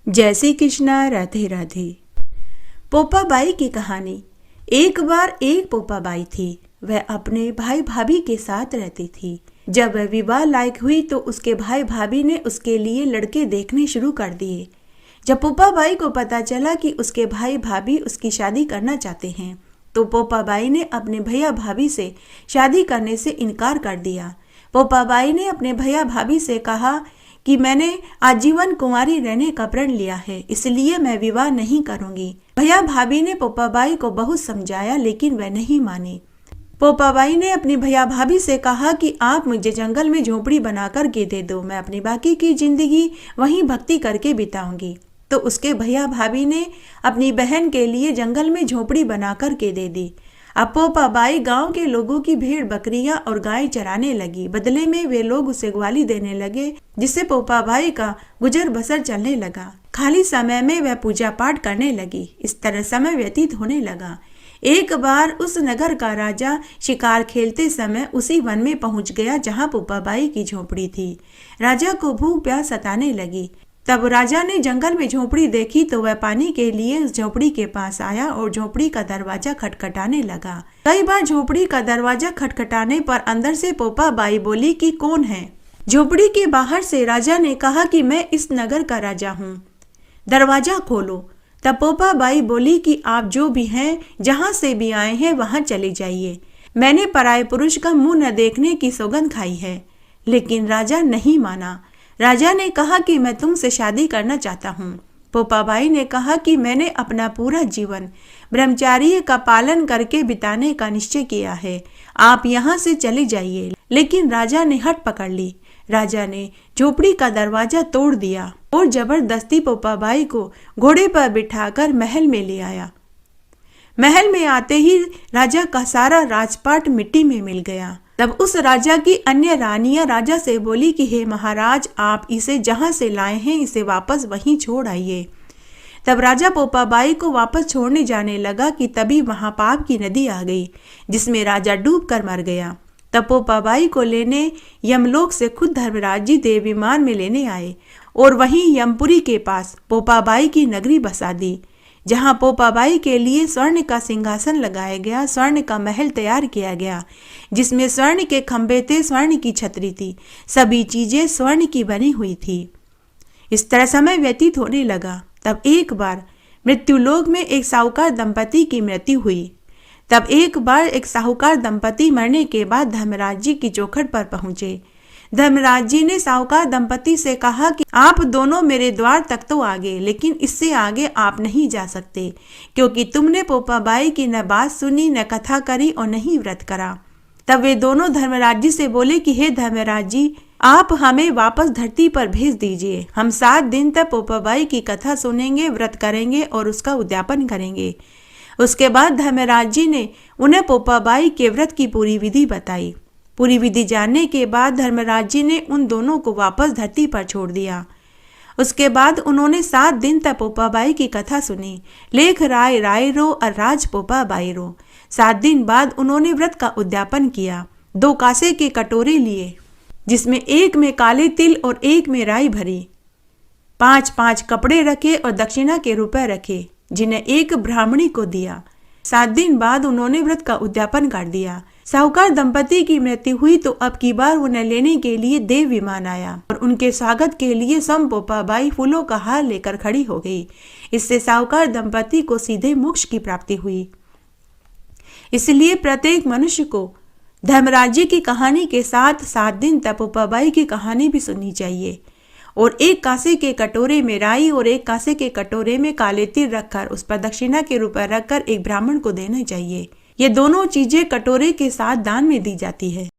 जय श्री कृष्णा। राधे राधे। पोपाबाई की कहानी। एक बार एक पोपाबाई थी। वह अपने भाई भाभी के साथ रहती थी। जब वह विवाह लायक हुई तो उसके भाई भाभी ने उसके लिए लड़के देखने शुरू कर दिए। जब पोपाबाई को पता चला कि उसके भाई भाभी उसकी शादी करना चाहते हैं तो पोपाबाई ने अपने भैया भाभी से शादी करने से इनकार कर दिया। पोपाबाई ने अपने भैया भाभी से कहा कि मैंने आजीवन कुंवारी रहने का प्रण लिया है, इसलिए मैं विवाह नहीं करूंगी। भैया भाभी ने पोपाबाई को बहुत समझाया लेकिन वह नहीं मानी। पोपाबाई ने अपनी भैया भाभी से कहा कि आप मुझे जंगल में झोपड़ी बनाकर के दे दो, मैं अपनी बाकी की जिंदगी वहीं भक्ति करके बिताऊंगी। तो उसके भैया भाभी ने अपनी बहन के लिए जंगल में झोपड़ी बनाकर के दे दी। अब पोपाबाई गांव के लोगों की भेड़ बकरियां और गायें चराने लगी। बदले में वे लोग उसे ग्वाली देने लगे, जिससे पोपाबाई का गुजर बसर चलने लगा। खाली समय में वह पूजा पाठ करने लगी। इस तरह समय व्यतीत होने लगा। एक बार उस नगर का राजा शिकार खेलते समय उसी वन में पहुंच गया जहां पोपाबाई की झोपड़ी थी। राजा को भूख प्यास सताने लगी। तब राजा ने जंगल में झोपड़ी देखी तो वह पानी के लिए उस झोपड़ी के पास आया और झोपड़ी का दरवाजा खटखटाने लगा। कई बार झोपड़ी का दरवाजा खटखटाने पर अंदर से पोपाबाई बोली कि कौन है। झोपड़ी के बाहर से राजा ने कहा कि मैं इस नगर का राजा हूँ, दरवाजा खोलो। तब पोपाबाई बोली कि आप जो भी हैं, जहाँ से भी आए हैं वहाँ चले जाइए। मैंने पराये पुरुष का मुंह न देखने की सौगंध खाई है। लेकिन राजा नहीं माना। राजा ने कहा कि मैं तुमसे शादी करना चाहता हूँ। पोपाबाई ने कहा कि मैंने अपना पूरा जीवन ब्रह्मचर्य का पालन करके बिताने का निश्चय किया है, आप यहाँ से चले जाइए। लेकिन राजा ने हट पकड़ ली। राजा ने झोपड़ी का दरवाजा तोड़ दिया और जबरदस्ती पोपाबाई को घोड़े पर बिठाकर महल में ले आया। महल में आते ही राजा का सारा राजपाट मिट्टी में मिल गया। तब उस राजा की अन्य रानियां राजा से बोली कि हे महाराज, आप इसे जहां से लाए हैं इसे वापस वहीं छोड़ आइए। तब राजा पोपाबाई को वापस छोड़ने जाने लगा कि तभी वहां पाप की नदी आ गई, जिसमें राजा डूब कर मर गया। तब पोपाबाई को लेने यमलोक से खुद धर्मराज जी देव विमान में लेने आए और वहीं यमपुरी के पास पोपाबाई की नगरी बसा दी, जहां पोपाबाई के लिए स्वर्ण का सिंहासन लगाया गया, स्वर्ण का महल तैयार किया गया, जिसमें स्वर्ण के खंभे थे, स्वर्ण की छतरी थी, सभी चीजें स्वर्ण की बनी हुई थी। इस तरह समय व्यतीत होने लगा। तब एक बार मृत्युलोक में एक साहूकार दंपति की मृत्यु हुई। तब एक बार एक साहूकार दंपति मरने के बाद धर्मराज जी की चौखट पर पहुंचे। धर्मराज जी ने साहूकार दंपति से कहा कि आप दोनों मेरे द्वार तक तो आ गए, लेकिन इससे आगे आप नहीं जा सकते, क्योंकि तुमने पोपाबाई की न बात सुनी, न कथा करी और नहीं व्रत करा। तब वे दोनों धर्मराज जी से बोले कि हे धर्मराज जी, आप हमें वापस धरती पर भेज दीजिए। हम 7 दिन तक पोपाबाई की कथा सुनेंगे, व्रत करेंगे और उसका उद्यापन करेंगे। उसके बाद धर्मराज जी ने उन्हें पोपाबाई के व्रत की पूरी विधि बताई। पूरी विधि जानने के बाद धर्मराज जी ने उन दोनों को वापस धरती पर छोड़ दिया। उसके बाद उन्होंने 7 दिन तक पोपाबाई की कथा सुनी। लेख राय राय रो और राज पोपाबाई रो। 7 दिन बाद उन्होंने व्रत का उद्यापन किया। 2 कांसे के कटोरे लिए, जिसमें एक में काले तिल और एक में राई भरी। 5-5 कपड़े रखे और दक्षिणा के रुपए रखे, जिन्हें एक ब्राह्मणी को दिया। 7 दिन बाद उन्होंने व्रत का उद्यापन कर दिया। साहूकार दंपति की मृत्यु हुई तो अब की बार उन्हें लेने के लिए देव विमान आया और उनके स्वागत के लिए स्वयं पोपाबाई फूलों का हार लेकर खड़ी हो गई। इससे साहूकार दंपति को सीधे मोक्ष की प्राप्ति हुई। इसलिए प्रत्येक मनुष्य को धर्मराज जी की कहानी के साथ 7 दिन तक पोपाबाई की कहानी भी सुननी चाहिए और एक कांसे के कटोरे में राई और एक कांसे के कटोरे में काले तिल रखकर उस पर दक्षिणा के रुपए रखकर एक ब्राह्मण को देना चाहिए। ये दोनों चीजें कटोरे के साथ दान में दी जाती है।